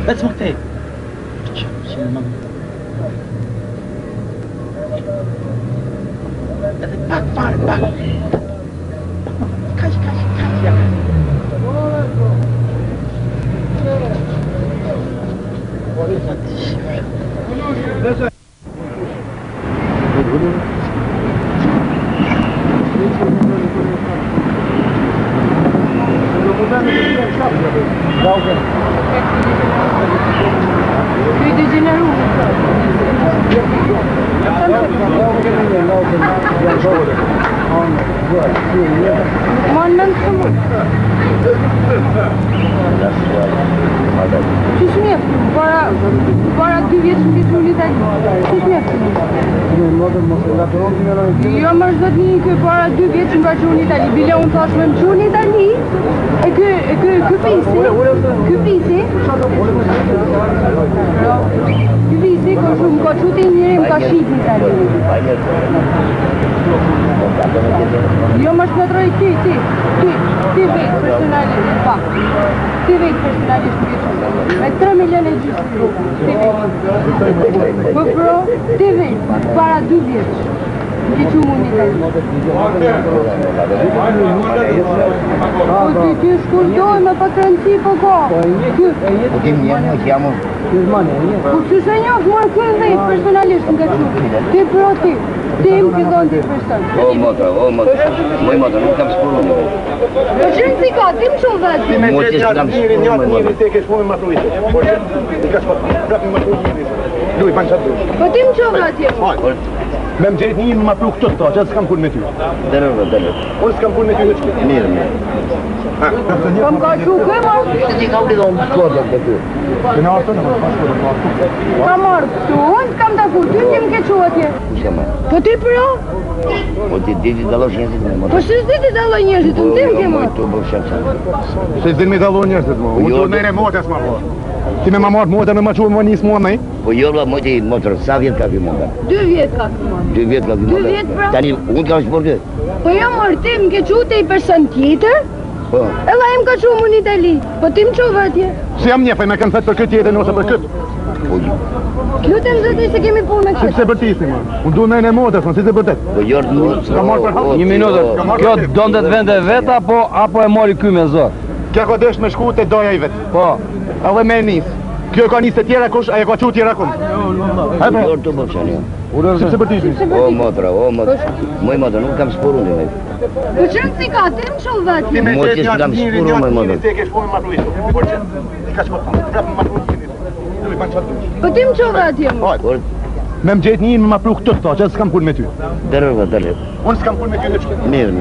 Veç më këtej. Që më edhe pak fare, pak. Kaq, ja. Që shmjeftë, para 2 vjetë që këtë në Itali. Që shmjeftë? Jo më është dhëtë një kë para 2 vjetë që më ka që në Itali. Bile unë thashme më që në Itali, e kë pisi, kë më ka që të njëri më ka shqit në Itali. Jo më është në trojë ti vetë personalisht, pa. Ti vetë personalisht në vjetë. Me 3 milion e gjysë. Ti vetë. Po pro, ti vetë, para 2 vjetë. Një që mu një të. Po ti shkuldoj me patronci, po ka. Po ti më që jamu. Po që se njëf, mërë këtë vetë personalisht nga që. Ti pro ti. Ti më këdon të person. O motra, moj motra, nuk kam spuru një vetë. Po që në si ka, ti më shumë vetë. Ti me që kam spuru një te ke shmu me matrujtë. Po që ti ka shpat, prapë me matrujtë një. Luj, panë qatë dush. Po ti më shumë vetë jemë. Me më gjerit një më matru këtë të ta, që s'kam kun me ty. Dërë. Unë s'kam kun me ty hëqë. Mirë. Kom ka shukë, ma? Ti ka ulido në kodë të ty. Të në artë në më, pas kodë. Ka marrë këtu, unë s'kam të fu, ty ti më ke qua tje. Kushe ma? Po ti pro? Po ti diti dalo njëzit me motra. Po shës diti dalo njëzit, unë ti më ke marrë. Se s'din me dalo njëzit më, unë të nëjre motës ma po. Ti me ma marrë motër me ma qurë më njësë mua me? Po jorla moti motor, sa vjet ka ky motor? 2 vjet ka ky motor. 2 vjet ka ky motor? 2 vjet pra? Tani, unë kam shportë? Po jo mërë, ti më ke qu të i person tjetër? Po. Ella im ka qu më në Itali, po ti më qove atje? Se jam njefaj me kanë thëtë për këtë tjetër ose për këtë? Po ju. Lutem zëti se kemi punë me këtë. Si pse bërtisni ma? Unë du nëjnë e motës, si se bërtet? Po jorë nuk... Ka marrë për halë? Një minutë, kjo dondet vende vetë apo e mori ky me zor? Kjo ka dësht me shku të doja i vetë. Po. Edhe me njës. Kjo ka njës të tjera kush, ajo ka qu tjera kush. Jorë të bëfshani jo. Si pse bërtisni? O motra, moj motra, nuk kam spuru një vetë. Po që në si ka, ti më qove atje? Ti me Mo qëtë që s'kam njëri spuru, moj motra. te ke shku me matrujtë. Por që, ti ka shpat, prapë me matrujtë një. Luj, panë qatë dush. Po ti më qove atje më? Me më gjetë një më matru këtë të ta, që s'kam kun me ty. Dërë. Unë s'kam kun me ty në qëtë. Mirë.